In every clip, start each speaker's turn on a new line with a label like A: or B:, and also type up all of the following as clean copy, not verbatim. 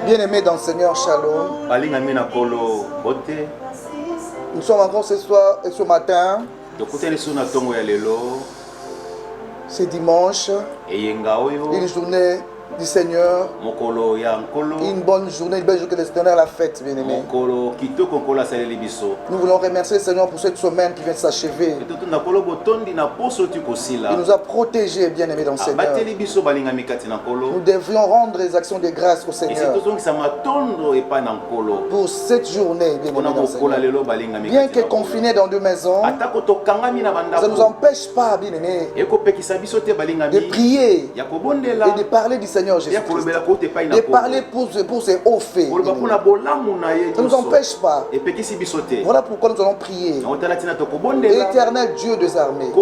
A: Bien-aimés dans le Seigneur, shalom. Nous sommes encore ce soir et ce matin. C'est dimanche. Une journée du Seigneur. Une bonne journée, une belle journée que le Seigneur a la fête, bien-aimés. Nous voulons remercier le Seigneur pour cette semaine qui vient de s'achever. Il nous a protégés, bien-aimés dans le Seigneur. Nous devions rendre les actions de grâce au Seigneur pour cette journée, bien-aimés dans le Seigneur. Bien que confinés dans deux maisons, ça ne nous empêche pas, bien-aimés, de prier et de parler du Seigneur Jésus. De parler pour ses hauts faits. Ça ne nous empêche pas. Voilà pourquoi nous allons prier. Éternel Dieu des armées,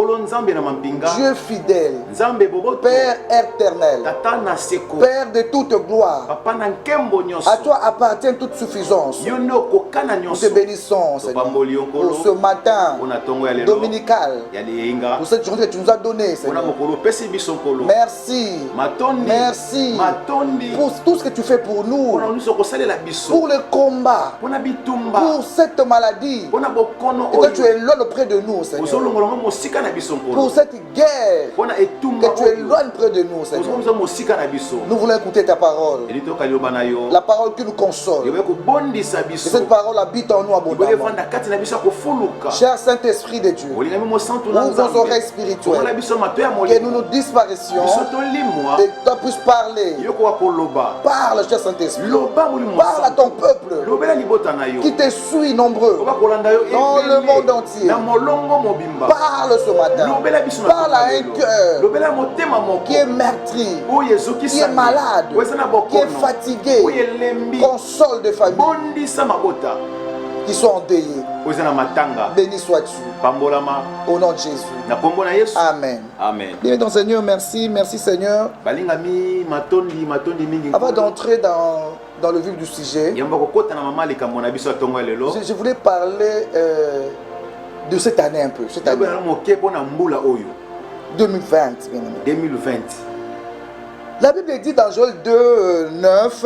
A: Dieu fidèle, Père éternel, Père de toute gloire, à toi appartient toute suffisance. Nous te bénissons, Seigneur, pour ce matin dominical, pour cette journée que tu nous as donnée, Seigneur. Merci. Merci pour tout ce que tu fais pour nous, pour le combat, pour cette maladie, et que tu éloignes auprès de nous, Seigneur. Pour cette guerre, que tu éloignes près de nous, Seigneur. Nous voulons écouter ta parole, la parole qui nous console. Et cette parole habite en nous abondamment. Cher Saint-Esprit de Dieu, ouvre nos oreilles spirituelles, que nous nous disparaissions et que tu puisses parler. Parle, cher Saint-Esprit. Parle à ton peuple qui te suit nombreux dans le monde entier. Parle ce matin. Parle à un cœur qui est meurtri, qui est malade, qui est fatigué. Console de famille qui sont endeuillés. Béni sois-tu. Au nom de Jésus. Amen. Bien, donc Seigneur, merci. Merci Seigneur. Avant d'entrer dans le vif du sujet, je voulais parler de cette année un peu. Cette année 2020.
B: 2020.
A: La Bible dit dans Joël 2, 9,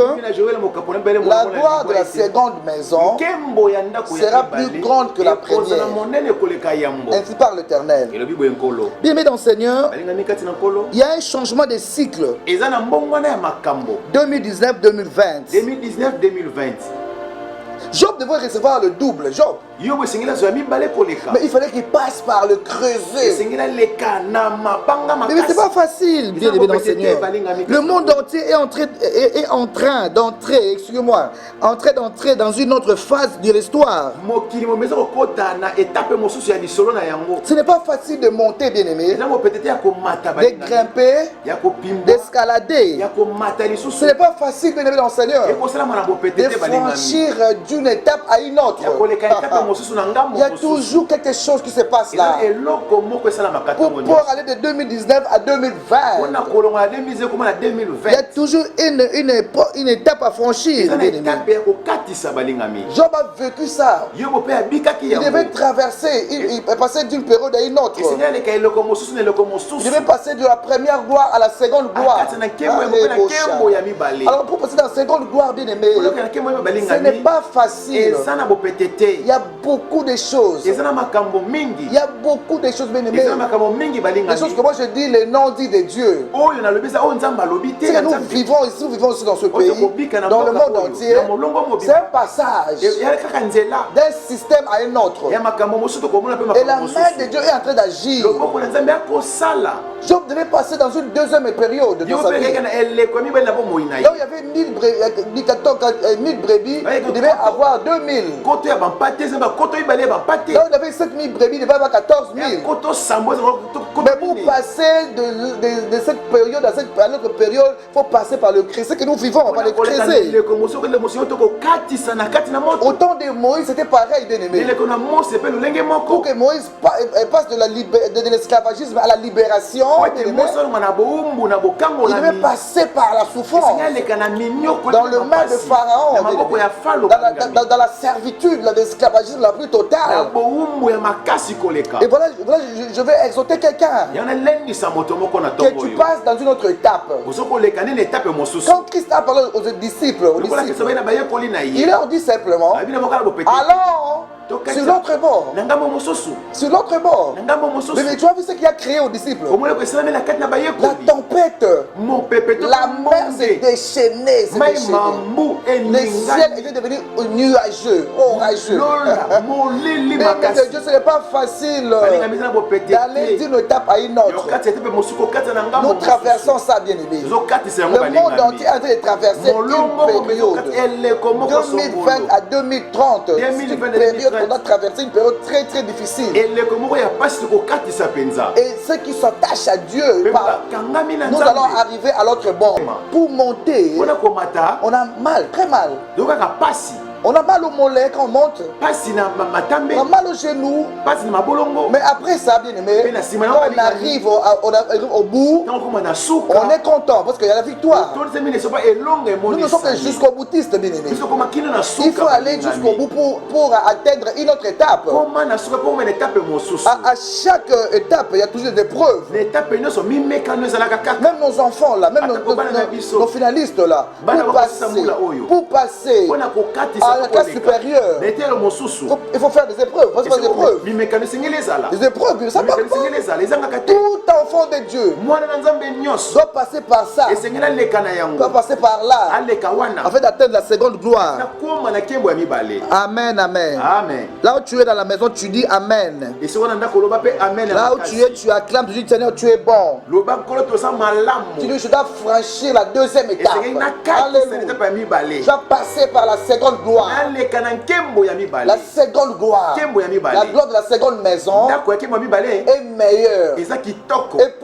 A: la gloire de la seconde maison sera plus grande que la première. Ainsi parle l'Éternel. Bien aimé dans le Seigneur, il y a un changement de cycle. 2019-2020. Job devrait recevoir le double. Job. Mais il fallait qu'il passe par le creuset. Mais c'est pas facile, bien aimé dans le Seigneur. Le monde entier est en train d'entrer, excusez-moi, d'entrer dans une autre phase de l'histoire. Ce n'est pas facile de monter, bien aimé, de grimper, d'escalader. Ce n'est pas facile, bien aimé dans le Seigneur, de franchir d'une étape à une autre. Il y a toujours quelque chose qui se passe là. Pour aller de 2019 à 2020, il y a toujours une étape à franchir. Job a vécu ça. Il devait traverser, il est passé d'une période à une autre. Il devait passer de la première gloire à la seconde gloire. Alors pour passer dans la seconde gloire, bien aimé, ce n'est pas facile. Il y a beaucoup de choses. Il y a beaucoup de choses, bien aimé. Des choses que moi je dis, les noms dits de Dieu. C'est que nous vivons ici, nous vivons aussi dans ce pays, dans le monde entier. C'est un passage d'un système à un autre. Et la main de Dieu est en train d'agir. Job devait passer dans une deuxième période de sa vie. Là où il y avait 1000 brebis, il devait avoir 2000. Là où il y avait 7000 brebis, il devait avoir 14 000. Mais pour passer de cette période à une autre période, il faut passer par le creuset que nous vivons, par le creuset. Au temps de Moïse, c'était pareil, bien aimé. Pour que Moïse passe de l'esclavagisme à la libération, il devait passer par la souffrance. Dans le main de Pharaon, dans la servitude, l'esclavagisme frénétisme la plus totale. Et voilà, je vais exhorter quelqu'un. Que tu passes dans une autre étape. Quand Christ a parlé aux disciples, il leur dit simplement, allons sur l'autre bord. Sur l'autre bord. Mais tu as vu ce qui a créé aux disciples? La tempête. La mer s'est déchaînée. Le ciel était devenu nuageux, orageux. Mais Dieu, ce n'est pas facile d'aller d'une étape à une autre. Nous traversons ça, bien aimé. Le monde entier est en train de traverser une période. 2020 à 2030. C'est une période qu'on doit traverser, une période très très difficile. Et ceux qui s'attachent à Dieu, nous allons arriver à l'autre bord. Pour monter, on a mal, très mal. On a mal au mollet quand on monte. On a mal au genou. Mais après ça, bien aimé, quand on arrive au bout, on est content parce qu'il y a la victoire. Nous ne sommes que jusqu'au boutiste, bien aimé. Il faut aller jusqu'au bout pour atteindre une autre étape. À chaque étape, il y a toujours des épreuves. Même nos enfants là, même nos finalistes là, pour passer à la classe supérieure, il faut faire des épreuves. Des épreuves, ça va pas. Tout enfant de Dieu doit passer par ça, doit passer par là, afin d'atteindre la seconde gloire. Amen, amen. Là où tu es dans la maison, tu dis Amen. Là où tu es, tu acclames, tu dis Seigneur, tu es bon. Tu dis, je dois franchir la deuxième étape. Alléluia. Je dois passer par la seconde gloire. La seconde gloire. La gloire de la seconde maison est meilleure et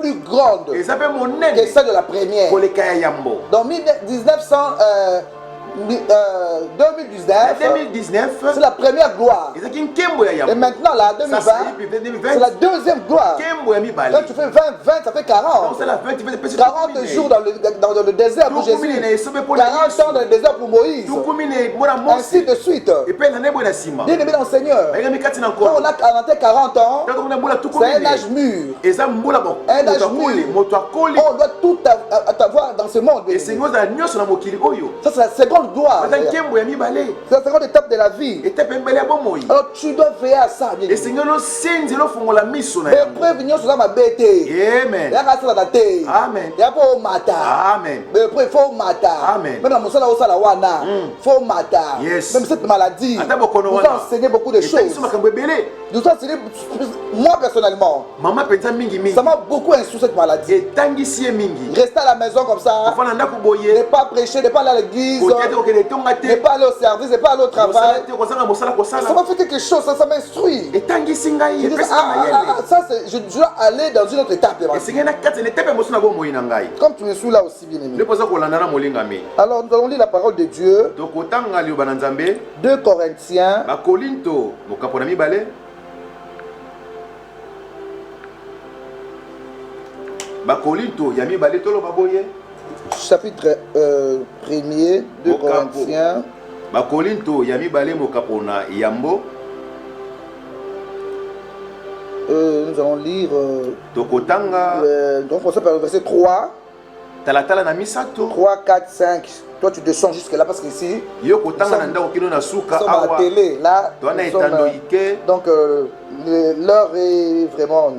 A: plus grande que celle de la première. Dans 2019, c'est la première gloire. Et maintenant, là, 2020, c'est la deuxième gloire. Quand tu fais 20, ça fait 40. 40 jours dans le désert pour Jésus. 40 ans dans le désert pour Moïse. Ainsi de suite. Bien aimé dans le Seigneur, quand on a 40 ans, c'est un âge mûr. Un âge mûr. On doit tout avoir dans ce monde. Ça, c'est la seconde gloire. C'est la seconde étape de la vie. Alors tu dois veiller à ça. Mais prévenir sur ma bête. Amen. Il y a pas au matin. Mais il faut au matin. Même dans mon salaire au salawana. Faut au matin. Même cette maladie. Nous a enseigné beaucoup de choses. Nous a enseigné, moi personnellement, ça m'a beaucoup instruit cette maladie. Rester à la maison comme ça. Ne pas prêcher, ne pas aller à l'église. Ne pas aller au service, ne pas aller au travail. Ça m'a fait quelque chose, ça m'instruit. Ça, je dois aller dans une autre étape. Comme tu me suis là aussi, bien aimé. Alors nous allons lire la parole de Dieu. 2 Corinthiens. Chapitre 1er, 2 Corinthiens. Nous allons lire. Donc on s'appelle le verset 3. 3, 4, 5. Toi tu descends jusque là parce qu'ici nous sommes à la télé. Là, donc l'heure est vraiment.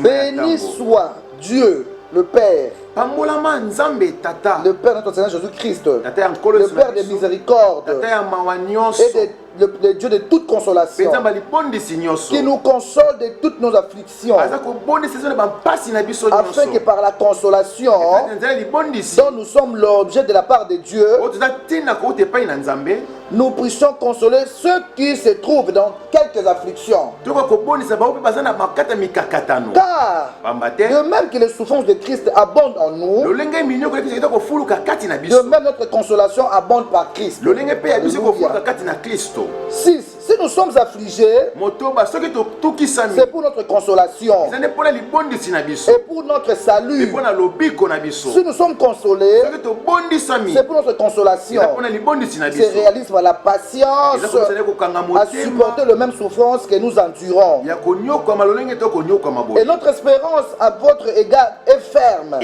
A: Béni soit Dieu, le Père. Le Père de notre Seigneur Jésus-Christ. Le Père de miséricorde. Et le Dieu de toute consolation. Qui nous console de toutes nos afflictions. Afin que par la consolation dont nous sommes l'objet de la part de Dieu, nous puissions consoler ceux qui se trouvent dans quelques afflictions. Car de même que les souffrances de Christ abondent en nous, de même notre consolation abonde par Christ. 6. si nous sommes affligés, c'est pour notre consolation et pour notre salut. Si nous sommes consolés, c'est pour notre consolation. C'est réalise par la patience à supporter le même souffrance que nous endurons. Et notre espérance à votre égard est ferme.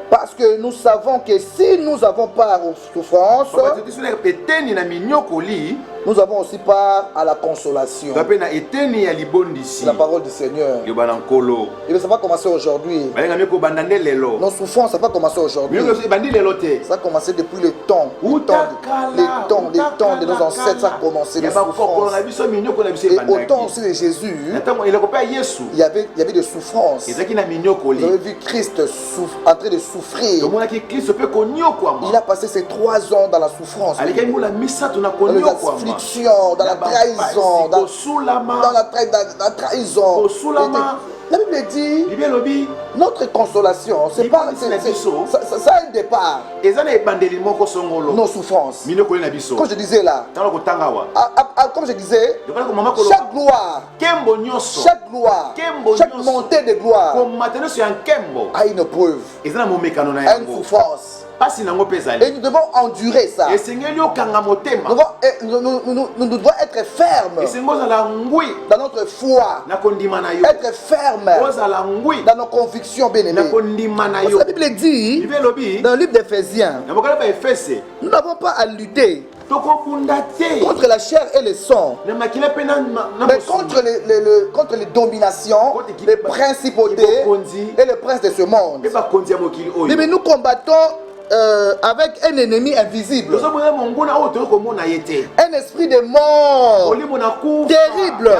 A: Parce que nous savons que si nous avons part aux souffrances, nous avons aussi part à la consolation. La parole du Seigneur. Et ça va commencer aujourd'hui. Nos souffrances, ça va commencer aujourd'hui. Ça a commencé depuis le temps. Les temps de nos ancêtres, ça a commencé les souffrances. Et au temps aussi de Jésus, il y avait des souffrances. Vous avez vu Christ en train de souffrir. Il a passé ses 3 ans dans la souffrance. Dans les afflictions, dans la trahison, dans la trahison. La Bible dit, notre consolation, c'est pas, ça a un départ. Nos souffrances. Comme je disais là, comme je disais, chaque gloire, chaque montée de gloire a une preuve, a une souffrance. Et nous devons endurer ça. Nous devons être fermes dans notre foi, être fermes dans nos convictions, bien-aimés. Parce que la Bible dit dans le livre d'Éphésiens, nous n'avons pas à lutter contre la chair et le sang, mais contre les dominations, les principautés et les princes de ce monde. Mais nous combattons avec un ennemi invisible, un esprit de mort terrible.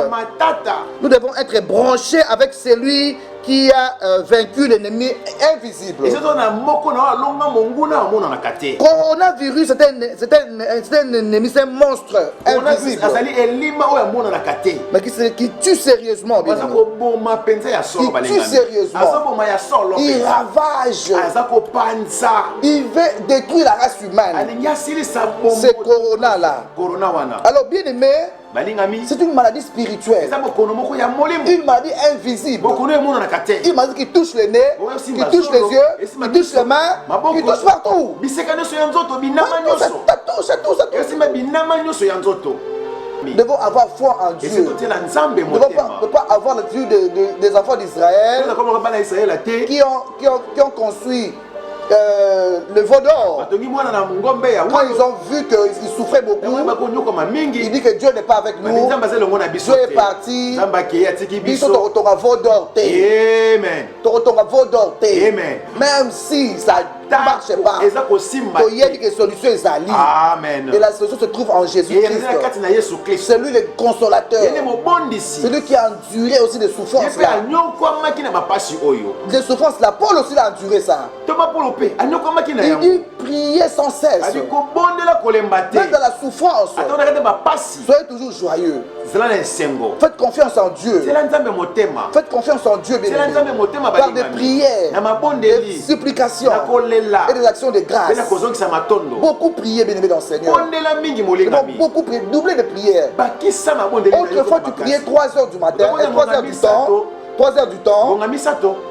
A: Nous devons être branchés avec celui qui a vaincu l'ennemi invisible. Coronavirus, c'est un ennemi, c'est un monstre invisible, mais qui tue sérieusement. Il tue sérieusement. Il ravage. Il veut détruire la race humaine. C'est Corona là. Alors bien aimé, c'est une maladie spirituelle, une maladie invisible, une maladie qui touche le nez, qui touche les yeux, qui touche les mains, qui touche partout. Nous devons avoir foi en Dieu. Nous ne pouvons pas avoir le Dieu des enfants d'Israël qui ont construit le veau d'or. Quand ils ont vu qu'ils souffraient beaucoup, il dit que Dieu n'est pas avec nous. Dieu est parti. Même si ça ne marche pas, il y a des solutions. Et la solution se trouve en Jésus-Christ. C'est lui le consolateur. C'est lui qui a enduré aussi des souffrances. Des souffrances là, Paul aussi a enduré ça. Il dit priez sans cesse. Même dans la souffrance, soyez toujours joyeux. Faites confiance en Dieu. Faites confiance en Dieu, bien aimé. Par des prières, des supplications et des actions de grâce. Beaucoup prier, bien aimé dans le Seigneur. Beaucoup prier, doubler de prières. Autrefois, tu priais 3 heures du matin et 3 heures du temps. 3 heures du temps,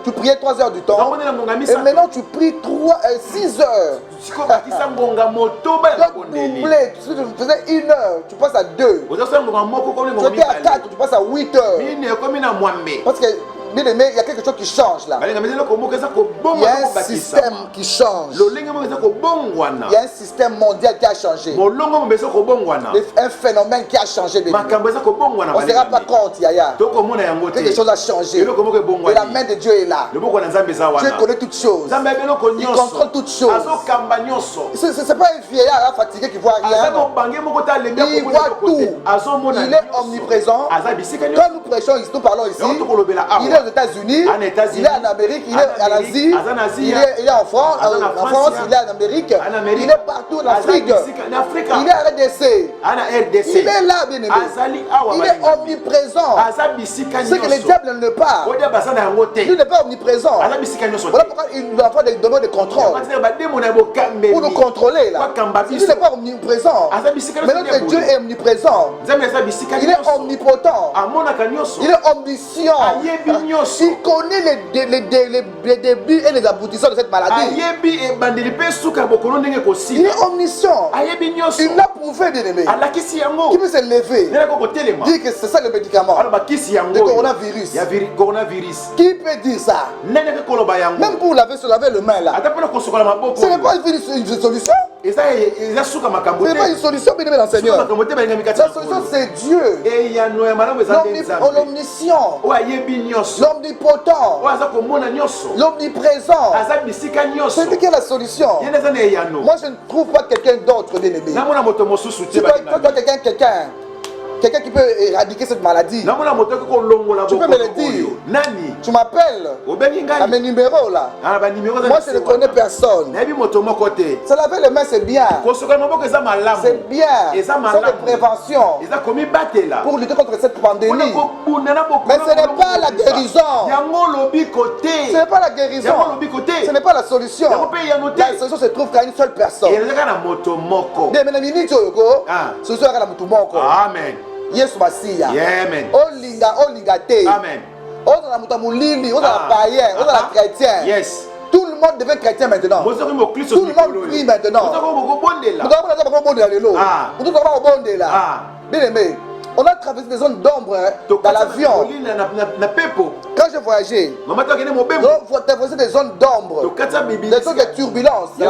A: tu priais 3 heures du temps, et maintenant tu pries 6 heures. Donc doublé, si tu faisais 1 heure, tu passes à 2. Tu étais à 4, tu passes à 8 heures. Parce que, bien aimé, il y a quelque chose qui change là. Il y a un système qui change. Il y a un système mondial qui a changé. Un phénomène qui a changé. On ne se rend pas compte, Yaya. Quelque chose a changé. Et la main de Dieu est là. Dieu connaît toutes choses. Il contrôle toutes choses. Ce n'est pas un vieillard fatigué qui voit rien. Il voit tout. Il est omniprésent. Quand nous prêchons ici, nous parlons ici, il est aux États-Unis, il est en Amérique, il est en Asie, il est en France, il est en Amérique, il est partout en Afrique, il est en RDC, il est là, bien aimé. Il est omniprésent. Ce que le diable ne pas, il n'est pas omniprésent. Voilà pourquoi il doit faire des demandes de contrôle pour nous contrôler là. Il n'est pas omniprésent, mais notre Dieu est omniprésent. Il est omnipotent, il est omniscient, il connaît les débuts et les aboutissants de cette maladie. Il est omniscient, il l'a prouvé, bien aimé. Qui peut se lever, dire que c'est ça le médicament, le coronavirus. Qui peut dire ça? Même pour laver le main là, ce n'est pas une solution. Ce n'est pas une solution, bien aimé dans le Seigneur. La solution c'est Dieu, l'omniscient, l'omnipotent, l'omniprésent. C'est lui qui a la solution. Moi je ne trouve pas quelqu'un d'autre, bien aimé. Tu vois quelqu'un qui peut éradiquer cette maladie. Tu peux me le dire. Tu m'appelles à mes numéros là. Moi je ne connais personne. Se laver les mains c'est bien. C'est bien. C'est de prévention pour lutter contre cette pandémie. Mais ce n'est pas la guérison. Ce n'est pas la guérison. Ce n'est pas la solution. La solution se trouve qu'à une seule personne. Amen. Yesu Masiya. Amen. Olinga te. Amen. Oza muta mulili, oza païen, oza chrétien. Yes. Tout le monde devient chrétien maintenant. Tout le monde prie maintenant. Bien aimé, on a traversé des zones d'ombre dans l'avion. Quand j'ai voyagé, j'ai traversé des zones d'ombre, des zones de turbulence. Mais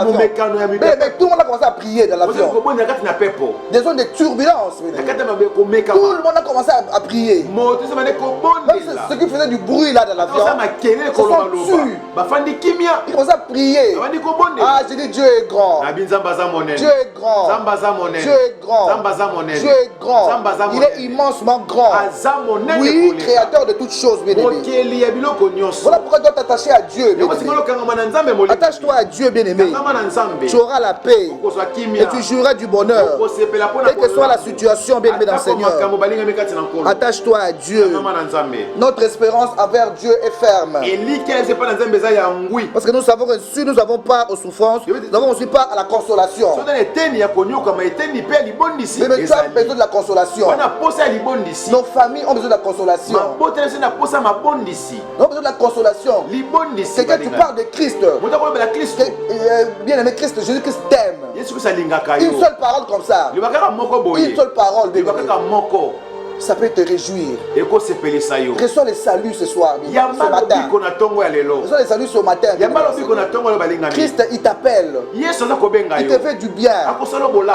A: tout le monde a commencé à prier dans l'avion. Des zones de turbulence. Tout le monde a commencé à prier. Même ceux qui faisaient du bruit là dans l'avion, se sont tus. Ils commencent à prier. Ah, j'ai dit Dieu est grand. Dieu est grand. Dieu est grand. Dieu est grand. Il est immensement grand. Oui, créateur de toutes choses, bien aimé. Voilà pourquoi tu dois t'attacher à Dieu, bien aimé. Attache-toi à Dieu, bien aimé. Tu auras la paix et tu jouiras du bonheur. Quelle que soit la situation, bien aimé dans le Seigneur. Attache-toi à Dieu. Notre espérance envers Dieu est ferme. Parce que nous avons reçu, nous n'avons pas aux souffrances, nous n'avons reçu pas à la consolation. Mais tu as besoin de la consolation. Nos familles ont besoin de la consolation. Nous avons besoin de la consolation. C'est que tu parles de Christ. Bien aimé Christ, Jésus-Christ t'aime. Une seule parole comme ça. Une seule parole. Ça peut te réjouir. Reçois le salut ce soir, ce matin. Reçois le salut ce matin. Christ, il t'appelle. Il te fait du bien.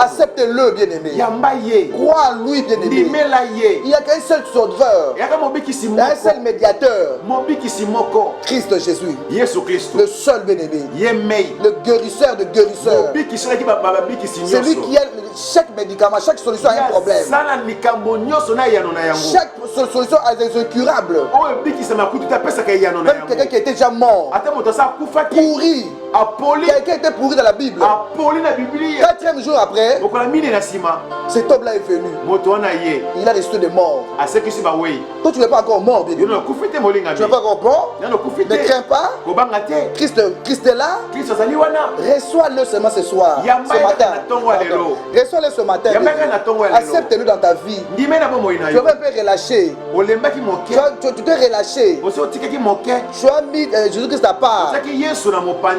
A: Accepte-le, bien-aimé. Crois en lui, bien-aimé. Il n'y a qu'un seul sauveur. Il y a un seul médiateur. Christ Jésus. Le seul, bien-aimé. Le guérisseur de guérisseurs. C'est lui qui a chaque médicament, chaque solution a un problème. Chaque solution a des incurables. Même quelqu'un qui était déjà mort, pourri. Quelqu'un était pourri dans la Bible. 4e jour après, cet homme-là est venu. Il a ressuscité des morts. Toi, tu n'es pas encore mort, bien. Tu n'es pas encore mort. Ne crains pas. Christ est là. Reçois-le seulement ce soir, ce matin. Reçois-le ce matin. Accepte-le dans ta vie. Tu vas un peu relâcher. Tu t'es relâché. Tu as mis Jésus-Christ à part.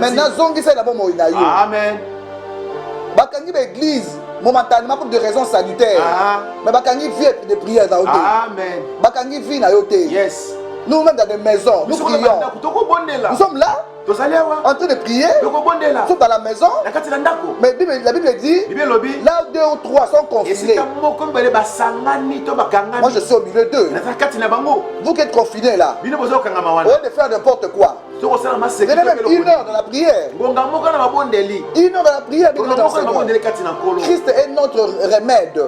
A: Maintenant, amen. Bakangi l'église momentanément pour des raisons sanitaires. Mais Bakangi vit de prières dans amen. Bakangi vit na yote. Yes. Nous-mêmes dans des maisons, nous prions. Nous sommes là. En train de prier, nous sommes dans la maison. Mais la Bible dit, là où 2 ou 3 sont confinés. Moi je suis au milieu d'eux. Vous qui êtes confinés là, au lieu de faire n'importe quoi, une heure dans la prière. Une heure dans la prière. Christ est notre remède.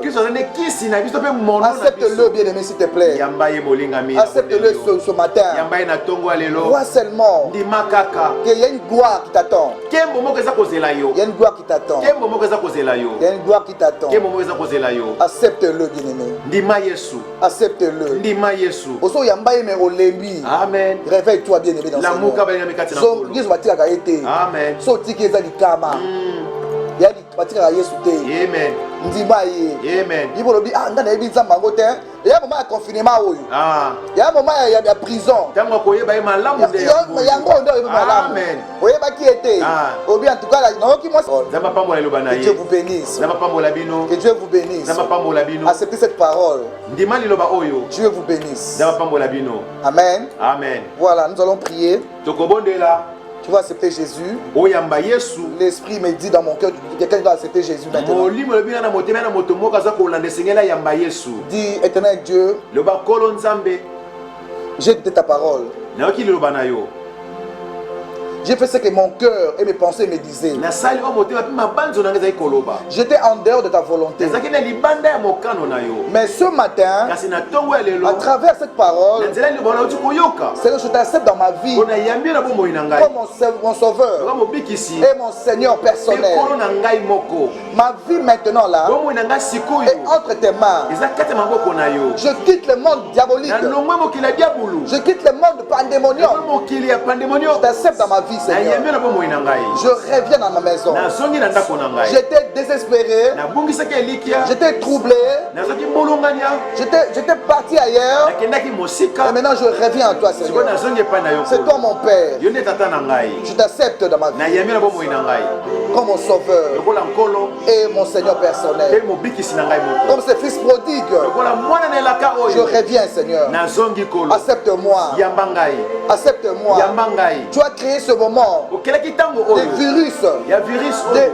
A: Accepte-le, bien-aimé, s'il te plaît. Accepte-le ce matin. Crois seulement qu'il y a une gloire qui t'attend. Il y a une gloire qui t'attend. Il y a une gloire qui t'attend. Accepte-le, bien-aimé. Accepte-le. Amen. Réveille-toi, bien-aimé, dans ce monde. Amen. Amen. Amen. Il y a un moment de confinement. Il y a un moment de prison. Il y a un Amen. En tout cas, que Dieu vous bénisse. Que Dieu vous bénisse. Acceptez cette parole. Dieu vous bénisse. Amen. Amen. Voilà, nous allons prier. Tu vas accepter Jésus. L'Esprit me dit dans mon cœur, quelqu'un doit accepter Jésus maintenant. Dis, éternel Dieu, j'ai écouté ta parole. J'ai fait ce que mon cœur et mes pensées me disaient. J'étais en dehors de ta volonté. Mais ce matin, à travers cette parole, Seigneur, je t'accepte dans ma vie comme mon sauveur et mon Seigneur personnel. Ma vie maintenant là est entre tes mains. Je quitte le monde diabolique. Je quitte le monde pandémonium. Je t'accepte dans ma vie. Seigneur. Je reviens dans ma maison. J'étais désespéré. J'étais troublé. J'étais parti ailleurs. Et maintenant je reviens à toi, Seigneur. C'est toi mon Père. Je t'accepte dans ma vie comme mon sauveur et mon Seigneur personnel. Comme ce fils prodigue, je reviens, Seigneur. Accepte-moi. Accepte-moi. Tu as créé ce moment de virus,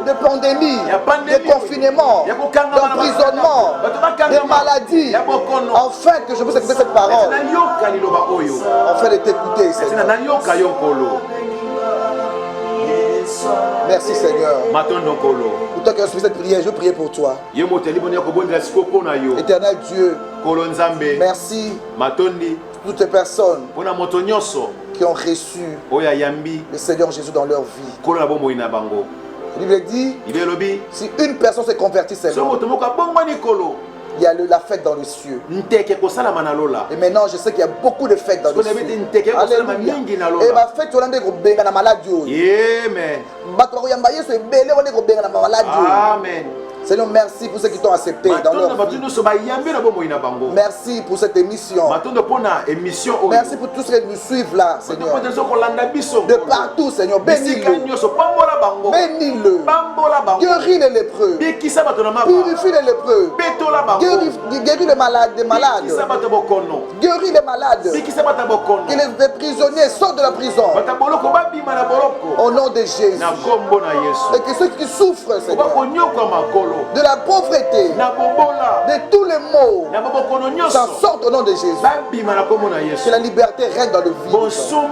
A: de pandémie, de confinement, d'emprisonnement, de maladie, enfin que je puisse écouter cette parole, enfin de t'écouter, Seigneur. Merci, Seigneur. Pour toi qui as fait cette prière, je veux prier pour toi. Éternel Dieu, merci pour toutes les personnes qui ont reçu le Seigneur Jésus dans leur vie. La Bible dit, si une personne se convertit seulement, il y a la fête dans les cieux. Et maintenant, je sais qu'il y a beaucoup de fêtes dans les cieux. Alléluia. Et ma fête, on a des maladies. Amen. Seigneur, merci pour ceux qui t'ont accepté dans leur vie. Merci pour cette émission. Merci pour tous ceux qui nous suivent là, Seigneur. De partout, Seigneur. Bénis-le. Bénis-le. Guéris les lépreux. Purifie les lépreux. Guéris les malades. Guéris les malades. Que les prisonniers sortent de la prison. Au nom de Jésus. Et que ceux qui souffrent, Seigneur, de la pauvreté, de tous les maux, s'en sortent au nom de Jésus. Que la liberté règne dans le vie des gens.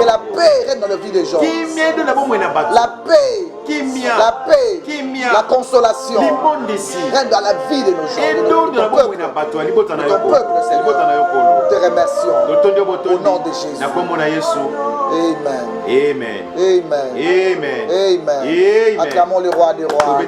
A: Que la paix règne dans la vie des gens. La paix, la consolation règne dans la vie de nos gens. De ton peuple, Seigneur. Te remercions au nom de Jésus. Amen.
B: Amen.
A: Amen.
B: Amen.
A: Amen.
B: Amen.
A: Acclamons le roi des rois.